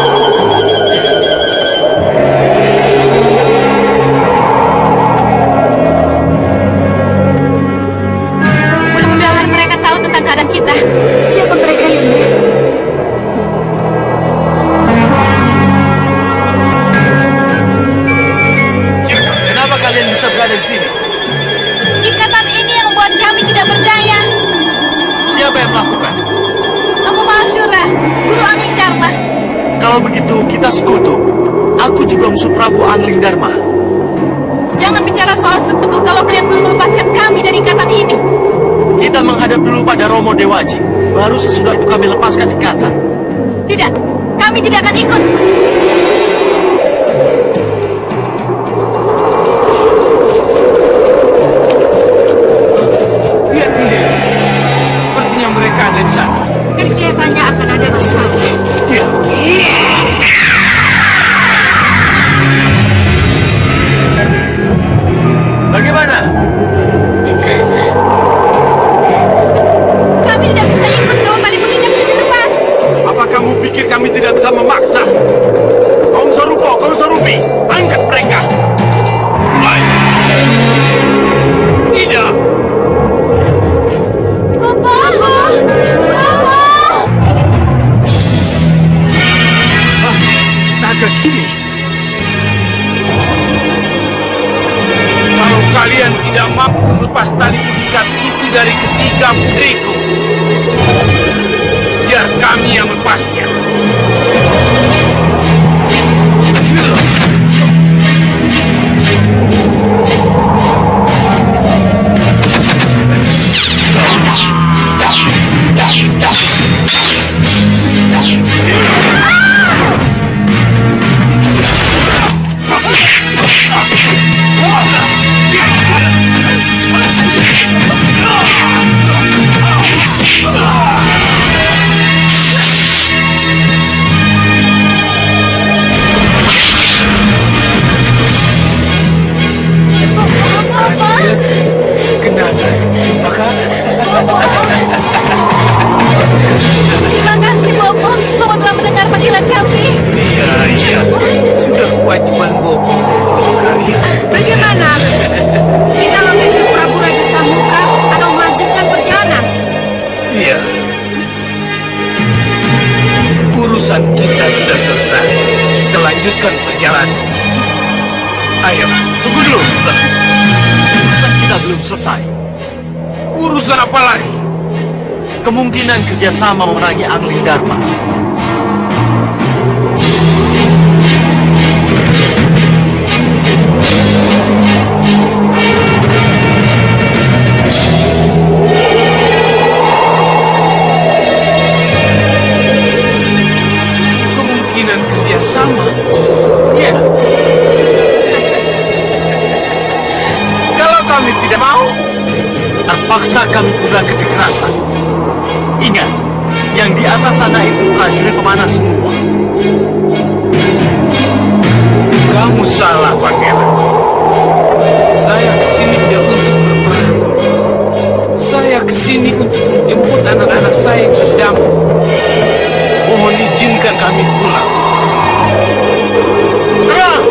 Mudah-mudahan mereka tahu tentang keadaan kita. Siapa mereka, Yunda? Kenapa kalian bisa berada di sini? Ikatan ini yang membuat kami tidak berdaya. Siapa yang melakukan? Empu Masyura, Guru Angling Dharma. Kalau begitu, kita sekutu. Aku juga musuh Prabu Angling Dharma. Jangan bicara soal sekutu kalau kalian belum melepaskan kami dari ikatan ini. Kita menghadap dulu pada Romo Dewaji. Baru sesudah itu kami lepaskan ikatan. Tidak, kami tidak akan ikut. lepas tali pengikat itu dari ketiga putriku. Biar kami yang melepasnya. Kenangan, Cempaka. Terima kasih, Bopo. Bopo telah mendengar panggilan kami. Iya. Sudah kewajiban Bopo menolong kalian. Bagaimana? Kita membantu Prabu Raja Samuka atau melanjutkan perjalanan? Iya. Urusan kita sudah selesai. Kita lanjutkan perjalanan. Ayo, Tunggu dulu. Urusan kita belum selesai. urusan apa lagi? Kemungkinan kerjasama memenangi Angling Dharma. Kemungkinan kerjasama? Ya, Kalau kami tidak mau, terpaksa kami gunakan kekerasan. Ingat, yang di atas sana itu prajurit pemanah semua. kamu salah, Pangeran. Saya kesini tidak untuk berperang. Saya kesini untuk menjemput anak-anak saya yang sedang. Mohon izinkan kami pulang. Serang!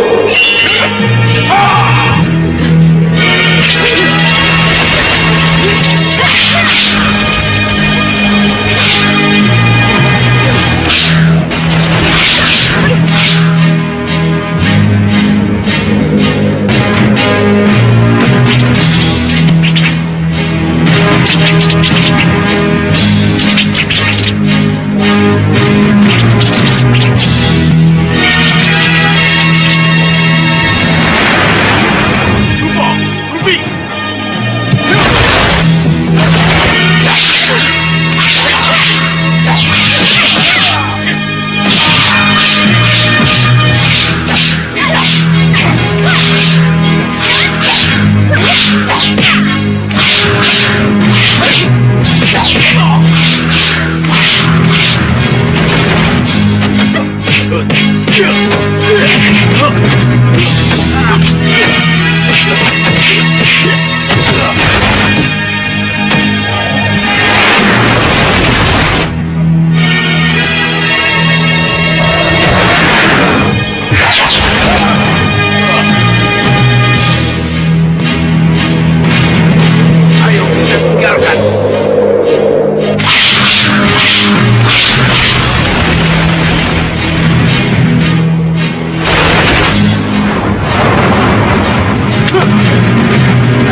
Ayo kita tinggalkan.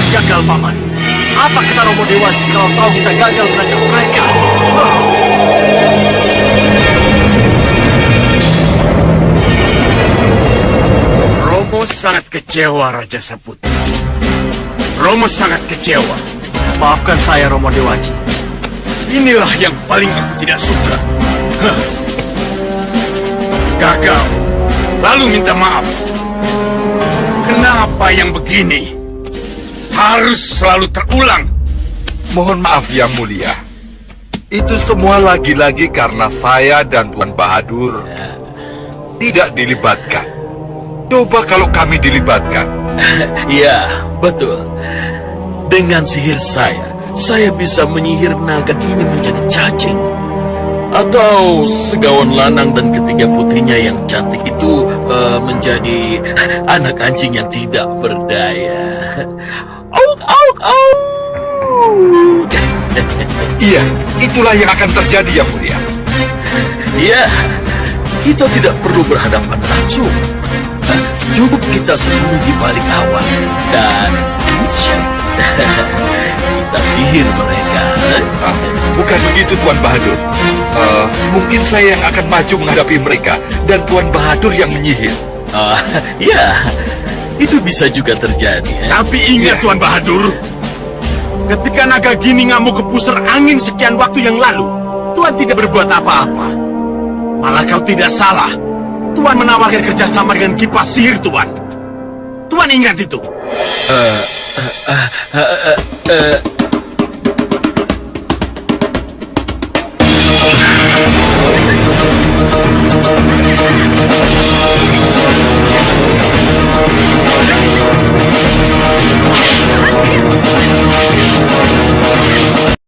Gagal, Paman. Apa kata Romo Dewaji kalau tahu kita gagal menangkap mereka? Romo sangat kecewa, Raja Saputra. Romo sangat kecewa. Maafkan saya, Romo Dewaji. Inilah yang paling aku tidak suka. Hah. Gagal, lalu minta maaf. Kenapa yang begini harus selalu terulang? Mohon maaf yang mulia. Itu semua lagi-lagi karena saya dan Tuan Bahadur tidak dilibatkan. Coba kalau kami dilibatkan. Ya, betul. Dengan sihir saya bisa menyihir naga ini menjadi cacing. Atau segawan lanang dan ketiga putrinya yang cantik itu menjadi anak anjing yang tidak berdaya. Auk, auk, auk. Iya, itulah yang akan terjadi yang mulia. Ya, kita tidak perlu berhadapan langsung. Cukup kita sembunyi di balik awan dan Kita sihir mereka. Bukan begitu, Tuan Bahadur. Mungkin saya yang akan maju menghadapi mereka dan Tuan Bahadur yang menyihir. Ya, itu bisa juga terjadi. Tapi ingat Tuan Bahadur, ketika naga giningamu ke pusar angin sekian waktu yang lalu, Tuan tidak berbuat apa-apa. Malah kau tidak salah. Tuan menawarkan kerjasama dengan kipas sihir Tuan. Tuan ingat itu.